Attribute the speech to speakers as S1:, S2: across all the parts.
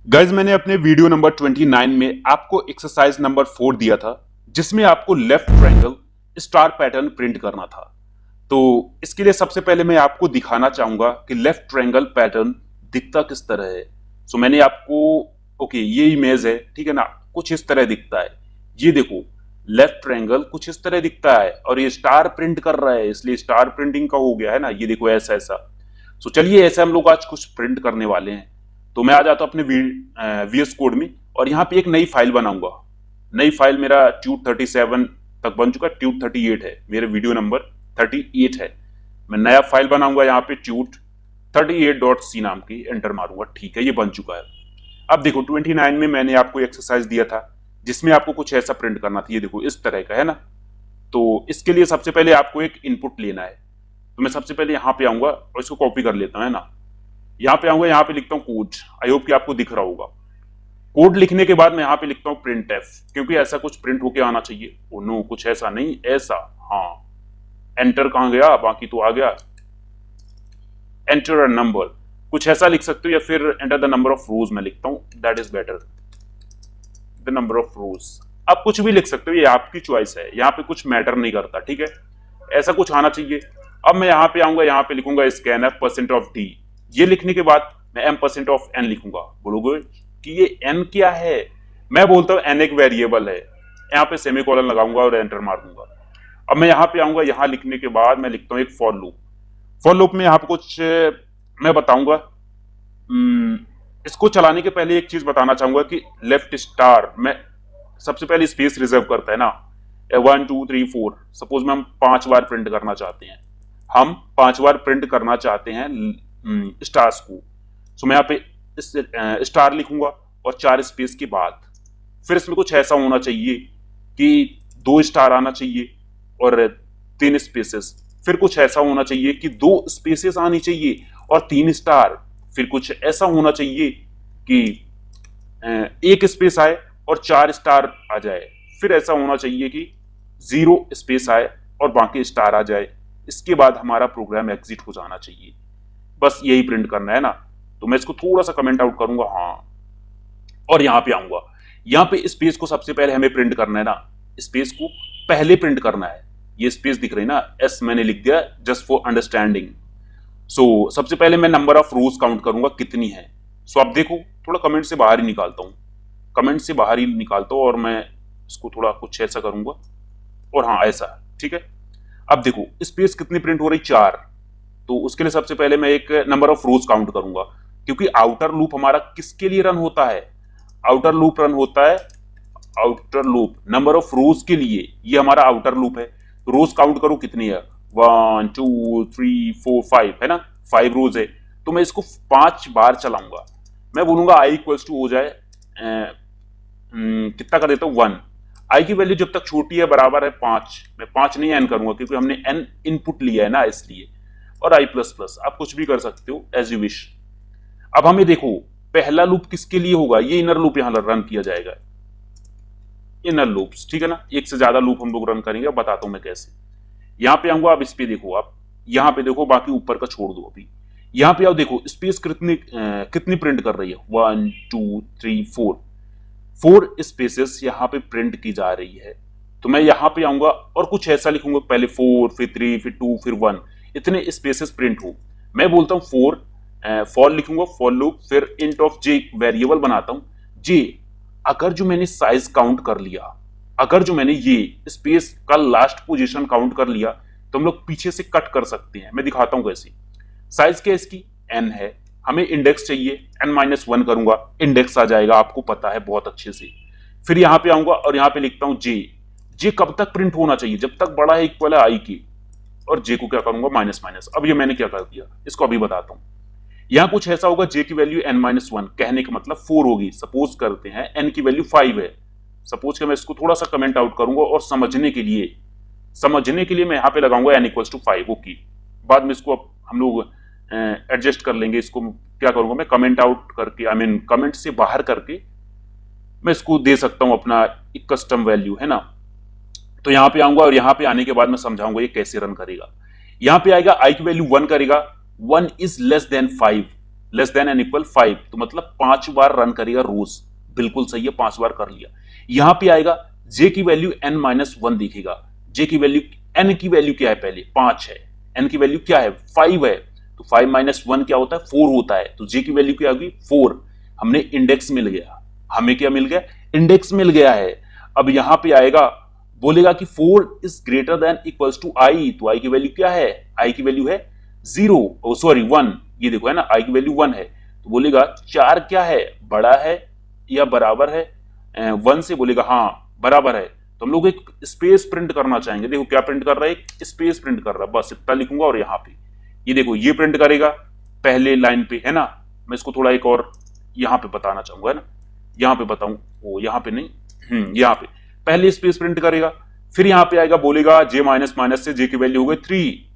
S1: Guys मैंने अपने video number 29 में आपको एक्सरसाइज नंबर 4 दिया था जिसमें आपको left triangle star pattern print करना था। तो इसके लिए सबसे पहले मैं आपको दिखाना चाहूंगा कि लेफ्ट ट्रायंगल पैटर्न दिखता किस तरह है। सो मैंने आपको ओके ये इमेज है, ठीक है ना, कुछ इस तरह दिखता है। ये देखो लेफ्ट ट्रायंगल कुछ इस तरह दिखता है और ये स्टार प्रिंट कर रहा है, इसलिए स्टार प्रिंटिंग का हो गया है ना। ये देखो ऐसा ऐसा। सो चलिए ऐसे हम लोग आज कुछ प्रिंट करने वाले हैं। तो मैं आ जाता हूं अपने VS कोड में और यहाँ पे एक नई फाइल बनाऊंगा। नई फाइल मेरा ट्यूट 37 तक बन चुका है, ट्यूट 38 है, मेरे वीडियो नंबर 38 है। मैं नया फाइल बनाऊंगा यहाँ पे ट्यूट 38.c नाम की, एंटर मारूंगा। ठीक है, ये बन चुका है। अब देखो 29 में मैंने आपको एक्सरसाइज दिया था जिसमें आपको कुछ ऐसा प्रिंट करना था। ये देखो इस तरह का है ना। तो इसके लिए सबसे पहले आपको एक इनपुट लेना है। तो मैं सबसे पहले यहाँ पे आऊंगा और इसको कॉपी कर लेता हूँ, है ना। यहाँ पे आऊंगा, यहाँ पे लिखता हूँ कोड। आई होप कि आपको दिख रहा होगा। कोड लिखने के बाद मैं यहाँ पे लिखता हूँ प्रिंट एफ, क्योंकि ऐसा कुछ प्रिंट होके आना चाहिए। ओ नो, कुछ ऐसा नहीं, ऐसा। हाँ, एंटर कहाँ गया, बाकी तो आ गया। एंटर अ नंबर, कुछ ऐसा लिख सकते हो, या फिर एंटर द नंबर ऑफ रोज मैं लिखता हूँ, that is better. The number of रोज, आप कुछ भी लिख सकते हो, ये आपकी चॉइस है, यहाँ पे कुछ मैटर नहीं करता, ठीक है। ऐसा कुछ आना चाहिए। अब मैं यहाँ पे आऊंगा, यहाँ पे लिखूंगा scan F percent of D. ये लिखने के बाद मैं एम परसेंट ऑफ एन लिखूंगा। बोलोगे कि ये एन क्या है? मैं बोलता हूँ एन एक वेरिएबल है। यहाँ पे सेमीकोलन लगाऊंगा और एंटर मार दूंगा। अब मैं यहाँ पे आऊंगा, यहाँ लिखने के बाद मैं लिखता हूँ एक फॉर लूप। फॉर लूप में यहाँ पे कुछ मैं बताऊंगा। इसको चलाने के पहले एक चीज बताना चाहूंगा कि लेफ्ट स्टार में सबसे पहले स्पेस रिजर्व करता है ना। 1 2 3 4, सपोज में हम 5 बार प्रिंट करना चाहते हैं, हम 5 बार प्रिंट करना चाहते हैं स्टार्स को। सो मैं यहाँ पे स्टार लिखूंगा और 4 स्पेस के बाद फिर इसमें कुछ ऐसा होना चाहिए कि 2 स्टार आना चाहिए और 3 स्पेसेस। फिर कुछ ऐसा होना चाहिए कि 2 स्पेसेस आनी चाहिए और 3 स्टार। फिर कुछ ऐसा होना चाहिए कि 1 स्पेस आए और 4 स्टार आ जाए। फिर ऐसा होना चाहिए कि 0 स्पेस आए और बाकी स्टार आ जाए। इसके बाद हमारा प्रोग्राम एग्जिट हो जाना चाहिए। बस यही प्रिंट करना है ना। तो मैं इसको थोड़ा सा कमेंट आउट करूंगा, हाँ, और यहां पे आऊंगा। यहां पे स्पेस को सबसे पहले हमें प्रिंट करना है ना, स्पेस को पहले प्रिंट करना है। ये स्पेस दिख रही ना, एस मैंने लिख दिया जस्ट फॉर अंडरस्टैंडिंग। सो सबसे पहले मैं नंबर ऑफ रोज काउंट करूंगा कितनी है। सो आप देखो, थोड़ा कमेंट से बाहर ही निकालता हूं, कमेंट से बाहर ही निकालता हूं और मैं इसको थोड़ा कुछ ऐसा करूंगा और हाँ ऐसा, ठीक है। अब देखो स्पेस कितनी प्रिंट हो रही, 4। तो उसके लिए सबसे पहले मैं एक नंबर ऑफ रोज काउंट करूंगा, क्योंकि आउटर लूप हमारा किसके लिए रन होता है? आउटर लूप रन होता है, आउटर लूप नंबर ऑफ रोज के लिए। ये हमारा आउटर लूप है। तो रोज काउंट करो कितनी है, 1 2 3 4 5 है ना, 5 रोज है। तो मैं इसको 5 बार चलाऊंगा। मैं बोलूंगा आई इक्वल्स टू हो जाए कितना कर देता हूं, 1। आई की वैल्यू जब तक छोटी है बराबर है 5, मैं 5 नहीं एन करूंगा क्योंकि हमने एन इनपुट लिया है ना, इसलिए। और आई प्लस प्लस आप कुछ भी कर सकते हो एज यू विश। अब हमें देखो पहला लूप किसके लिए होगा, ये इनर लूप यहां रन किया जाएगा, इनर लूप्स, ठीक है ना। एक से ज्यादा लूप हम लोग रन करेंगे, बताता हूं मैं कैसे। यहां पे आऊंगा, अब इस पे देखो, आप यहां पे देखो, बाकी ऊपर का छोड़ दो अभी। यहां पे आओ, देखो स्पेस कितनी प्रिंट कर रही है, 1 2 3 4, 4 स्पेसेस यहां पे प्रिंट की जा रही है। तो मैं यहां पे आऊंगा और कुछ ऐसा लिखूंगा, पहले 4 फिर 3 फिर 2 फिर 1, इतने स्पेसेस प्रिंट हो। मैं बोलता हूं 4 फॉर लिखूंगा, फॉर लूप, फिर इंट ऑफ जे वेरिएबल बनाता हूं। जे अगर जो मैंने साइज काउंट कर लिया, अगर जो मैंने ये स्पेस का लास्ट पोजीशन काउंट कर लिया, तो हम लोग पीछे से कट कर सकते हैं। मैं दिखाता हूं कैसे। साइज क्या इसकी, n है, हमें इंडेक्स चाहिए, n-1 करूंगा, इंडेक्स आ जाएगा, आपको पता है बहुत अच्छे से। फिर यहां पे आऊंगा और यहां पे लिखता हूं जे। जे कब तक प्रिंट होना चाहिए, जब तक बड़ा है इक्वल है आई की, और जे को क्या करूंगा, माइनस माइनस। अब ये मैंने क्या कर दिया, इसको अभी बताता हूं। यहां कुछ ऐसा होगा, जे की वैल्यू n-1, कहने का मतलब 4 होगी। सपोज करते हैं n की वैल्यू 5 है, सपोज कि मैं इसको थोड़ा सा कमेंट आउट करूंगा और समझने के लिए मैं यहां पे लगाऊंगा n इक्वल्स टू 5। ओके, बाद में इसको हम लोग एडजस्ट कर लेंगे। इसको क्या करूंगा, मैं कमेंट आउट करके, आई मीन कमेंट से बाहर करके मैं इसको दे सकता हूं अपना एक कस्टम वैल्यू, है ना। तो यहां पे आऊंगा और यहां पे आने के बाद मैं समझाऊंगा ये कैसे रन करेगा। यहां पे आएगा, आई की वैल्यू 1 करेगा, 1 is less than 5, less than and equal 5, तो मतलब 5 बार रन करेगा रोज। बिल्कुल सही है, 5 बार कर लिया। यहां पे आएगा जे की वैल्यू n-1 देखेगा। जे की वैल्यू, n की वैल्यू क्या है, पहले 5 है, n की वैल्यू क्या है 5 है, तो 5-1 क्या होता है 4 होता है, तो जे की वैल्यू क्या होगी 4। हमने इंडेक्स मिल गया, हमें क्या मिल गया, इंडेक्स मिल गया है। अब यहां पे आएगा, बोलेगा कि 4 is greater than equals to i, तो आई की वैल्यू क्या है, आई की वैल्यू है 0, सॉरी 1, ये देखो है ना, आई की वैल्यू 1 है, तो बोलेगा 4 क्या है, बड़ा है या बराबर है 1 से, बोलेगा हाँ बराबर है। तो हम लोग एक स्पेस प्रिंट करना चाहेंगे। देखो क्या प्रिंट कर रहा है, एक स्पेस प्रिंट कर रहा है, बस इतना लिखूंगा। और यहाँ पे ये देखो ये प्रिंट करेगा पहले लाइन पे, है ना। मैं इसको थोड़ा एक और यहाँ पे बताना चाहूंगा, है ना, यहाँ पे बताऊं, वो यहाँ पे नहीं, यहाँ पे पहले स्पेस प्रिंट करेगा, फिर यहाँ पे आएगा, बोलेगा जे माइनस माइनस से जे की वैल्यू हो गई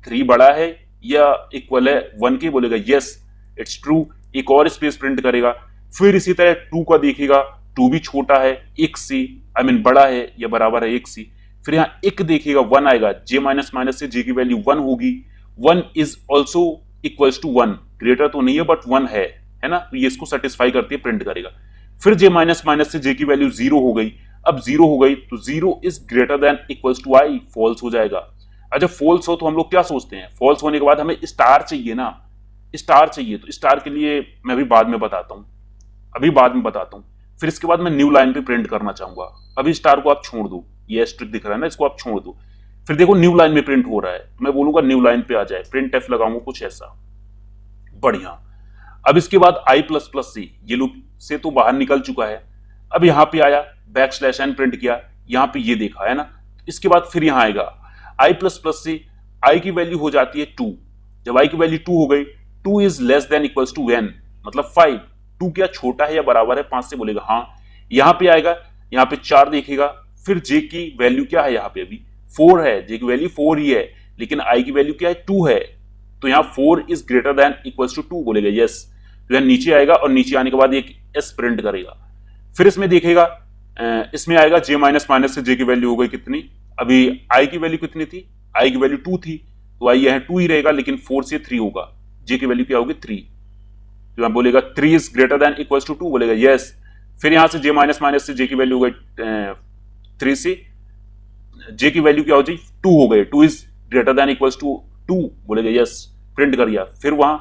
S1: 3 बड़ा है या इक्वल है 1 के, बोलेगा यस इट्स ट्रू। एक और स्पेस प्रिंट करेगा, फिर इसी तरह 2 का देखेगा, 2 भी छोटा है 1 से, आई मीन बड़ा है या बराबर है 1 से। फिर यहाँ 1 देखेगा, 1 आएगा, जे माइनस माइनस से जे की वैल्यू 1 होगी, 1 is also equals to 1, greater तो नहीं है बट 1 है ना, तो ये इसको सेटिस्फाई करती है, प्रिंट करेगा। फिर जे माइनस माइनस से जे की वैल्यू 0 हो गई, अब 0 हो गई तो 0 is greater than equals to i, false हो जाएगा। अच्छा फॉल्स हो तो हम लोग क्या सोचते हैं, फॉल्स होने के बाद हमें स्टार चाहिए ना, स्टार चाहिए, तो स्टार के लिए मैं भी बाद में बताता हूं, अभी बाद में बताता हूं। फिर इसके बाद मैं न्यू लाइन पे प्रिंट करना चाहूंगा, अभी स्टार को आप छोड़ दो, ये एस्ट्रिक दिख रहा है ना, इसको आप छोड़ दो। फिर देखो न्यू लाइन में प्रिंट हो रहा है, तो मैं बोलूंगा न्यू लाइन पे आ जाए, प्रिंट एफ लगाऊंगा कुछ ऐसा, बढ़िया। अब इसके बाद आई प्लस प्लस सी, ये लूप से तो बाहर निकल चुका है, अब यहां पे आया बैक स्लैश एन प्रिंट किया, यहां पे ये देखा है ना। इसके बाद फिर यहां आएगा आई प्लस प्लस से, आई की वैल्यू हो जाती है 2, जब आई की वैल्यू 2 हो गई, 2 is less than equals to n, मतलब 5, 2 क्या छोटा है या बराबर है 5 से, बोलेगा हाँ। यहां पे आएगा, यहां पे 4 देखेगा, फिर जे की वैल्यू क्या है, यहां पे अभी 4 है, जे की वैल्यू 4 ही है, लेकिन आई की वैल्यू क्या है 2 है, तो यहां 4 is greater than equals to 2, बोलेगा यस। तो यहां नीचे आएगा और नीचे आने के बाद एक एस प्रिंट करेगा। फिर इसमें देखेगा, इसमें आएगा जे माइनस माइनस से जे की वैल्यू हो गई कितनी, अभी आई की वैल्यू कितनी थी, आई की वैल्यू 2 थी, तो आई यहां 2 ही रहेगा, लेकिन 4 से 3 होगा, जे की वैल्यू क्या होगी 3, तो यहां बोलेगा 3 is greater than equals to 2, बोलेगा यस। फिर यहां से जे माइनस माइनस से जे की वैल्यू हो गई 3 से, जे की वैल्यू क्या हो जाए 2 हो गई, 2 is greater than equals to 2, बोलेगा यस, प्रिंट कर दिया। फिर वहां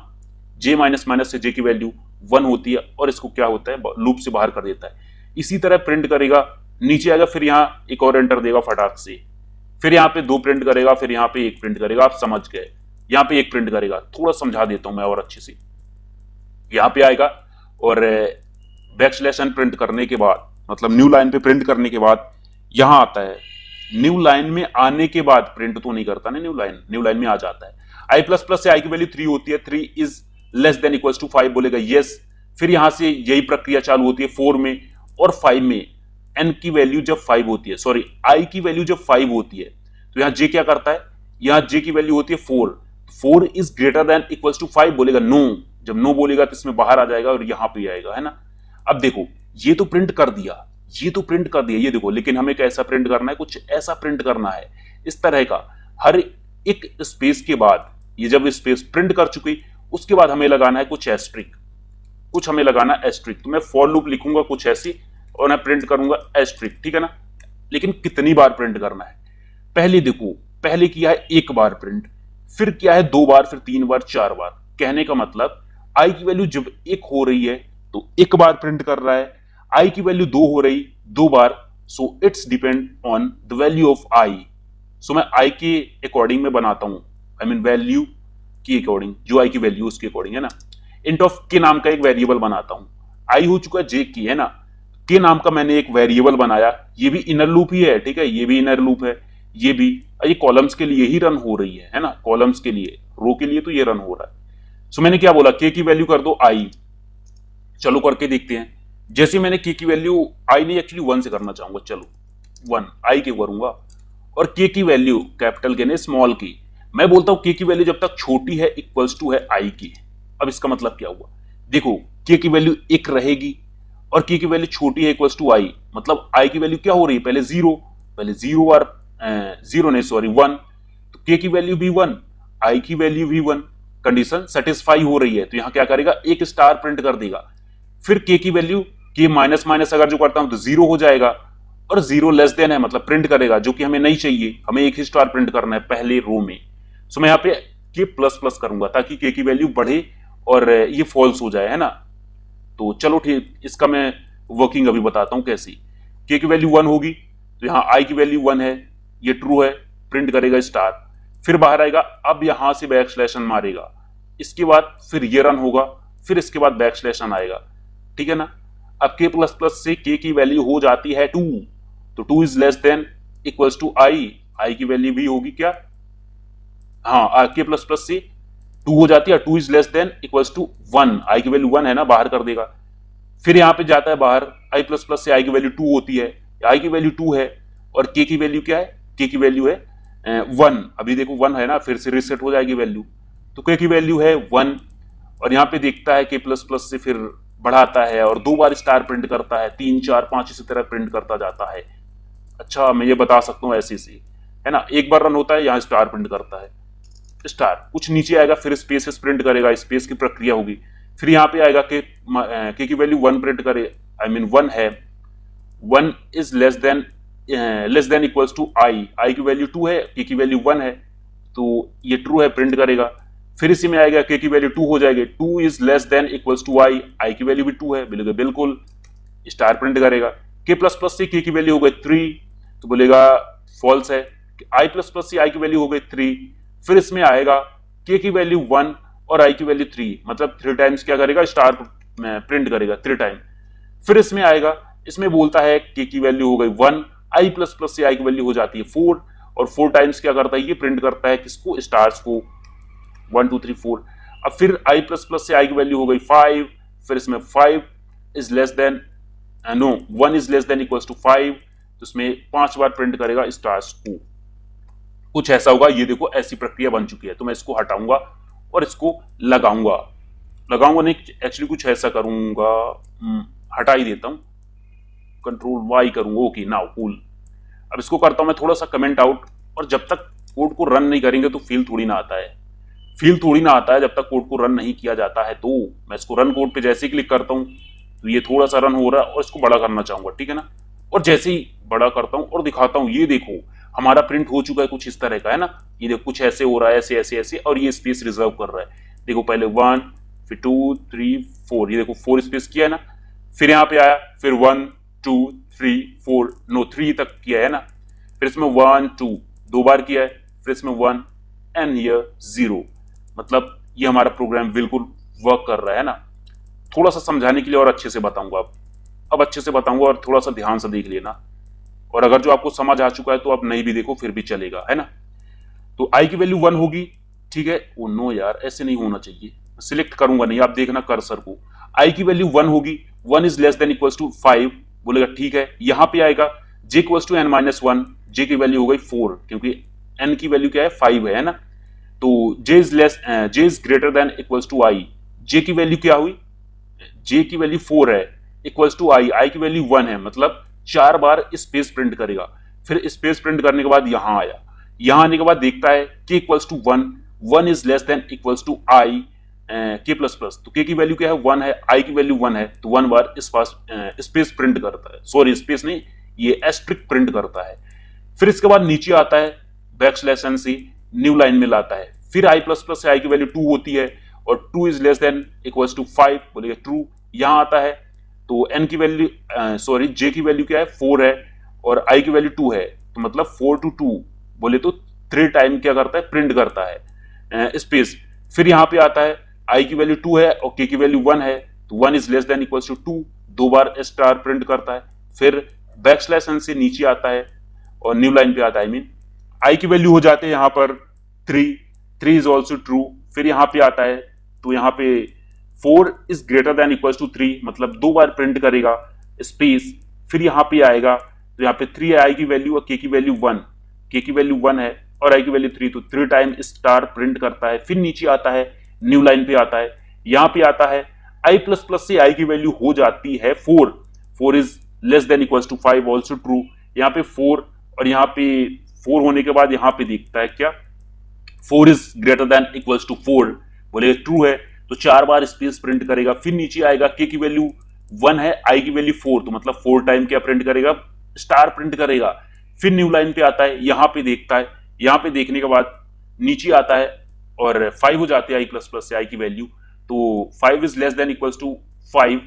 S1: जे माइनस माइनस से जे की वैल्यू 1 होती है और इसको क्या होता है लूप से बाहर कर देता है। इसी तरह प्रिंट करेगा, नीचे आएगा, फिर यहां एक और एंटर देगा फटाक से, फिर यहां पे 2 प्रिंट करेगा, फिर यहां पे 1 प्रिंट करेगा, आप समझ गए। यहां पे 1 प्रिंट करेगा, थोड़ा समझा देता हूं मैं और अच्छे से। यहां पे आएगा और बैक स्लैश एन प्रिंट करने के बाद, मतलब न्यू लाइन पे प्रिंट करने के बाद यहां आता है, न्यू लाइन में आने के बाद प्रिंट तो नहीं करता ना, न्यू लाइन में आ जाता है। आई प्लस प्लस से आई की वैल्यू 3 होती है, 3 is less than equals to 5, बोलेगा यस। फिर यहां से यही प्रक्रिया चालू होती है 4 में और 5 में, एन की वैल्यू जब 5 होती है, सॉरी आई की वैल्यू जब 5 होती है, तो यहां जे क्या करता है, यहां जे की वैल्यू होती है 4 is greater than equals to 5, बोलेगा नो, जब नो बोलेगा तो इसमें बाहर आ जाएगा और यहां पे आएगा, है ना। अब देखो ये तो प्रिंट कर दिया, ये तो प्रिंट कर दिया, ये देखो, लेकिन हमें कैसा प्रिंट करना है, कुछ ऐसा प्रिंट करना है, इस तरह का। हर एक स्पेस के बाद, ये जब स्पेस प्रिंट कर चुकी, उसके बाद हमें लगाना है कुछ एस्ट्रिक, कुछ हमें लगाना है एस्ट्रिक। तो मैं फॉर लूप लिखूंगा कुछ ऐसी और मैं प्रिंट करूंगा एस्ट्रिक, ठीक है ना। लेकिन कितनी बार प्रिंट करना है, पहले देखो, पहले किया है 1 बार प्रिंट, फिर किया है 2 बार, फिर 3 बार, 4 बार। कहने का मतलब आई की वैल्यू जब 1 हो रही है तो 1 बार प्रिंट कर रहा है, आई की वैल्यू 2 हो रही 2 बार, so it's depend on the value of i. So मैं आई के अकॉर्डिंग में बनाता हूं, आई मीन वैल्यू की अकॉर्डिंग, जो आई की वैल्यू उसके अकॉर्डिंग, है ना। इंट ऑफ के नाम का एक वेरिएबल बनाता हूं, आई हो चुका है जे की, है ना, के नाम का मैंने एक वेरिएबल बनाया, ये भी इनर लूप ही है, ठीक है, ये भी इनर लूप है, ये भी, ये कॉलम्स के लिए ही रन हो रही है ना, कॉलम्स के लिए, रो के लिए तो ये रन हो रहा है। सो मैंने क्या बोला, के की वैल्यू कर दो आई, चलो करके देखते हैं। जैसे मैंने के की वैल्यू, आई नहीं एक्चुअली 1 से करना चाहूंगा, चलो 1 आई के करूंगा, और के की वैल्यू कैपिटल के ने स्मॉल की, मैं बोलता हूं के की वैल्यू जब तक छोटी है इक्वल्स टू है आई की। अब इसका मतलब क्या हुआ, देखो के की वैल्यू 1 रहेगी और के की वैल्यू छोटी है इक्वल्स टू आई, मतलब आई की वैल्यू क्या हो रही है, पहले 0, पहले 0 और 0 नहीं सॉरी 1, तो के की वैल्यू भी 1, आई की वैल्यू भी 1, कंडीशन सेटिस्फाई हो रही है तो यहां क्या करेगा, एक स्टार प्रिंट कर देगा। फिर के की वैल्यू, के माइनस माइनस अगर जो करता हूं तो जीरो हो जाएगा, और जीरो लेस देन है मतलब प्रिंट करेगा, जो कि हमें नहीं चाहिए, हमें एक ही स्टार प्रिंट करना है पहले रो में। सो मैं यहाँ पे के प्लस प्लस करूंगा ताकि के की वैल्यू बढ़े और ये फॉल्स हो जाए, है ना। तो चलो ठीक, इसका मैं वर्किंग अभी बताता हूं कैसी। के की वैल्यू 1 होगी तो यहाँ आई की वैल्यू 1 है, ये ट्रू है, प्रिंट करेगा स्टार। फिर बाहर आएगा, अब यहां से बैक स्लैश एन मारेगा, इसके बाद फिर ये रन होगा, फिर इसके बाद बैक स्लैश एन आएगा, ठीक है ना। अब के प्लस प्लस से के की वैल्यू हो जाती है 2, तो 2 is less than equals to i, i की वैल्यू भी होगी क्या, हाँ, के प्लस प्लस से 2 हो जाती है, 2 is less than equals to 1, i की वैल्यू 1 है ना, बाहर कर देगा। फिर यहां पे जाता है बाहर, आई प्लस प्लस से आई की वैल्यू 2 होती है, आई की वैल्यू 2 है, और के की वैल्यू क्या है, के की वैल्यू है 1, अभी देखो 1 है ना, फिर से रिसेट हो जाएगी वैल्यू, तो के की वैल्यू है 1। और यहाँ पे देखता है के प्लस प्लस से फिर बढ़ाता है और 2 बार स्टार प्रिंट करता है, 3 4 5 इसी तरह प्रिंट करता जाता है। अच्छा, मैं ये बता सकता हूँ ऐसे से, है ना, एक बार रन होता है, यहाँ स्टार प्रिंट करता है, स्टार कुछ नीचे आएगा, फिर स्पेस प्रिंट करेगा, स्पेस की प्रक्रिया होगी। फिर यहाँ पे आएगा के की वैल्यू 1 प्रिंट करे, आई मीन 1 है, 1 is less than equals to i, i की वैल्यू 2 है, के की वैल्यू 1 है, तो ये ट्रू है, प्रिंट करेगा। फिर इसी में आएगा के की वैल्यू 2 हो जाएगी, 2 is less than equals to i, i की वैल्यू भी 2 है, बोलेगा बिल्कुल, स्टार प्रिंट करेगा। के प्लस प्लस से के की वैल्यू हो गई 3, तो बोलेगा फॉल्स है। आई प्लस प्लस से आई की वैल्यू हो गई 3, फिर इसमें आएगा के की वैल्यू 1 और आई की वैल्यू 3, मतलब 3 टाइम्स क्या करेगा, स्टार प्रिंट करेगा 3 टाइम। फिर इसमें आएगा, इसमें बोलता है के की वैल्यू हो गई 1, आई प्लस प्लस से आई की वैल्यू हो जाती है 4, और 4 टाइम्स क्या करता है, ये प्रिंट करता है किसको, स्टार्स को, 1 2 3 4। अब फिर आई प्लस प्लस से आई की वैल्यू हो गई 5, फिर इसमें 5 is less than no 1 is less than equals to 5, तो इसमें 5 बार प्रिंट करेगा स्टार्स को, कुछ ऐसा होगा। ये देखो ऐसी प्रक्रिया बन चुकी है, तो मैं इसको हटाऊंगा और इसको लगाऊंगा नहीं, एक्चुअली कुछ ऐसा करूंगा, हटा ही देता हूं, कंट्रोल वाई करूंगा, ओके नाउ कूल। अब इसको करता हूं मैं थोड़ा सा कमेंट आउट, और जब तक कोड को रन नहीं करेंगे तो फील थोड़ी ना आता है, जब तक कोड को रन नहीं किया जाता है। तो मैं इसको रन कोड पे जैसे ही क्लिक करता हूं तो ये थोड़ा सा रन हो रहा है, और इसको बड़ा करना चाहूंगा, ठीक है ना। और जैसे ही बड़ा करता हूं और दिखाता हूं, ये देखो हमारा प्रिंट हो चुका है, कुछ इस तरह का, है ना। ये देखो कुछ ऐसे हो रहा है, ऐसे ऐसे ऐसे, और ये स्पेस रिजर्व कर रहा है, देखो पहले 1 फिर 2 3 4, ये देखो 4 स्पेस किया है ना, फिर यहाँ पे आया, फिर 1 2 3 4, नो 3 तक किया है ना, फिर इसमें 1 2 2 बार किया है, फिर इसमें 1 एंड हियर 0, मतलब ये हमारा प्रोग्राम बिल्कुल वर्क कर रहा है ना। थोड़ा सा समझाने के लिए और अच्छे से बताऊंगा, अब अच्छे से बताऊंगा, और थोड़ा सा ध्यान से देख लेना, और अगर जो आपको समझ आ चुका है तो आप नहीं भी देखो फिर भी चलेगा, है ना। तो आई की वैल्यू 1 होगी, ठीक है, ओ नो यार ऐसे नहीं होना चाहिए, सिलेक्ट करूंगा नहीं, आप देखना कर्सर को, आई की वैल्यू 1 होगी, 1 is less than equals to 5, बोलेगा ठीक है। यहां पे आएगा j equals to n minus 1, j की वैल्यू हो गई 4, क्योंकि n की वैल्यू क्या है 5 है ना, तो j is greater than equals to i, j की वैल्यू क्या हुई, j की वैल्यू 4 है, इक्वल्स टू i की वैल्यू 1 है, मतलब 4 बार स्पेस प्रिंट करेगा। फिर स्पेस प्रिंट करने के बाद यहां आया, यहां आने के बाद देखता है k equals to 1, 1 is less than equals to i k plus plus, तो k की वैल्यू क्या है 1 है, i की वैल्यू 1 है, तो 1 बार स्पेस प्रिंट करता है, सॉरी स्पेस नहीं, ये एस्ट्रिक प्रिंट करता है। फिर इसके बाद नीचे आता है, बैक स्लैश एन से न्यू लाइन में लाता है, फिर i प्लस प्लस से i की वैल्यू 2 होती है, और 2 is less than equals to 5, बोलेगा ट्रू। यहां आता है तो n की वैल्यू सॉरी j की वैल्यू क्या है 4 है, और i की वैल्यू 2 है, तो मतलब 4 to 2 बोले तो 3 टाइम क्या करता है, प्रिंट करता है स्पेस। फिर यहाँ पे आता है i की वैल्यू 2 है और k की वैल्यू 1 है, तो 1 is less than equals to 2, 2 बार स्टार प्रिंट करता है। फिर बैक स्लैश एन से नीचे आता है और न्यू लाइन पे आता है, आई मीन i की वैल्यू हो जाते हैं यहाँ पर 3 इज ऑल्सो ट्रू। फिर यहाँ पे आता है तो यहाँ पे 4 is greater than equals to 3, मतलब 2 बार प्रिंट करेगा स्पेस। फिर यहाँ पे आएगा तो यहाँ पे 3 है i की वैल्यू और k की वैल्यू 1, k की वैल्यू 1 है और i की वैल्यू 3, तो 3 टाइम स्टार प्रिंट करता है। फिर नीचे आता है, न्यू लाइन पे आता है, यहाँ पे आता है i प्लस प्लस से i की वैल्यू हो जाती है 4 is less than equals to 5 also true. यहाँ पे 4 और यहाँ पे 4 होने के बाद यहाँ पे दिखता है क्या 4 is greater than equals to 4, बोले ट्रू है तो 4 बार स्पेस प्रिंट करेगा, फिर नीचे आएगा के की वैल्यू 1 है, आई की वैल्यू 4, तो मतलब 4 टाइम क्या प्रिंट करेगा, स्टार प्रिंट करेगा। फिर न्यू लाइन पे आता है, यहां पे देखता है, यहां पे देखने के बाद नीचे आता है और 5 हो जाते हैं आई प्लस प्लस से आई की वैल्यू, तो 5 is less than equals to 5,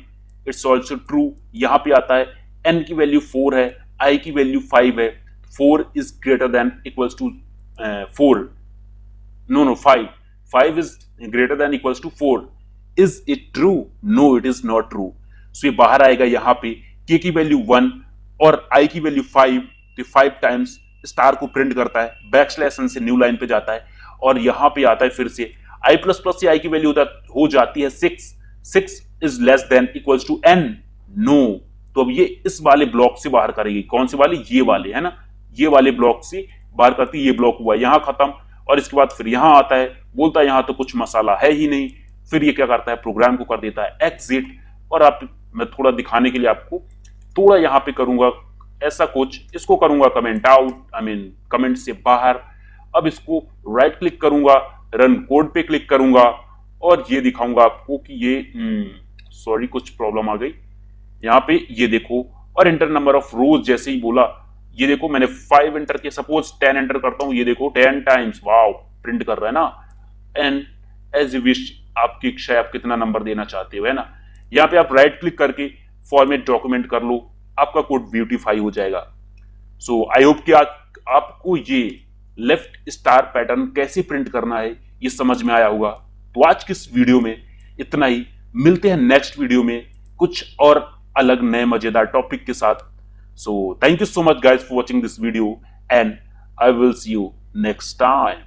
S1: it's also true. यहां पे आता है एन की वैल्यू 4 है, आई की वैल्यू 5 है, 4 is greater than equals to 4, no 5 is greater than equals to 4, is it true? No, it is not true। सो ये बाहर आएगा, यहां पे k की वैल्यू 1 और i की वैल्यू 5, तो 5 टाइम्स स्टार को प्रिंट करता है, बैक स्लैश n से न्यू लाइन पे जाता है और यहां पे आता है फिर से i प्लस प्लस से i की वैल्यू हो जाती है 6 is less than equals to n, no. तो अब ये इस वाले ब्लॉक से बाहर करेगी, कौन से वाले, ये वाले है ना, ये वाले ब्लॉक से बाहर करती है, ये ब्लॉक हुआ यहां खत्म। और इसके बाद फिर यहां आता है, बोलता है यहां तो कुछ मसाला है ही नहीं, फिर ये क्या करता है, प्रोग्राम को कर देता है एग्जिट। और आप, मैं थोड़ा दिखाने के लिए आपको थोड़ा यहां पे करूंगा ऐसा कुछ, इसको करूंगा comment out, I mean comment से बाहर। अब इसको राइट क्लिक करूंगा, रन कोड पे क्लिक करूंगा और ये दिखाऊंगा आपको कि ये सॉरी कुछ प्रॉब्लम आ गई यहां पे, ये देखो। और एंटर नंबर ऑफ रोज जैसे ही बोला, ये देखो मैंने 5 एंटर किया, सपोज 10 एंटर करता हूं, ये देखो 10 टाइम्स, वाओ प्रिंट कर रहा है ना। एंड एज यू विश, आपकी इच्छा है आप कितना नंबर देना चाहते हो, है ना। यहाँ पे आप राइट क्लिक करके फॉर्मेट डॉक्यूमेंट कर लो, आपका कोड ब्यूटीफाई हो जाएगा। सो आई होप कि आपको ये लेफ्ट स्टार पैटर्न कैसे प्रिंट करना है ये समझ में आया होगा। तो आज की इस वीडियो में इतना ही, मिलते हैं नेक्स्ट वीडियो में कुछ और अलग नए मजेदार टॉपिक के साथ। So thank you so much guys for watching this video and I will see you next time।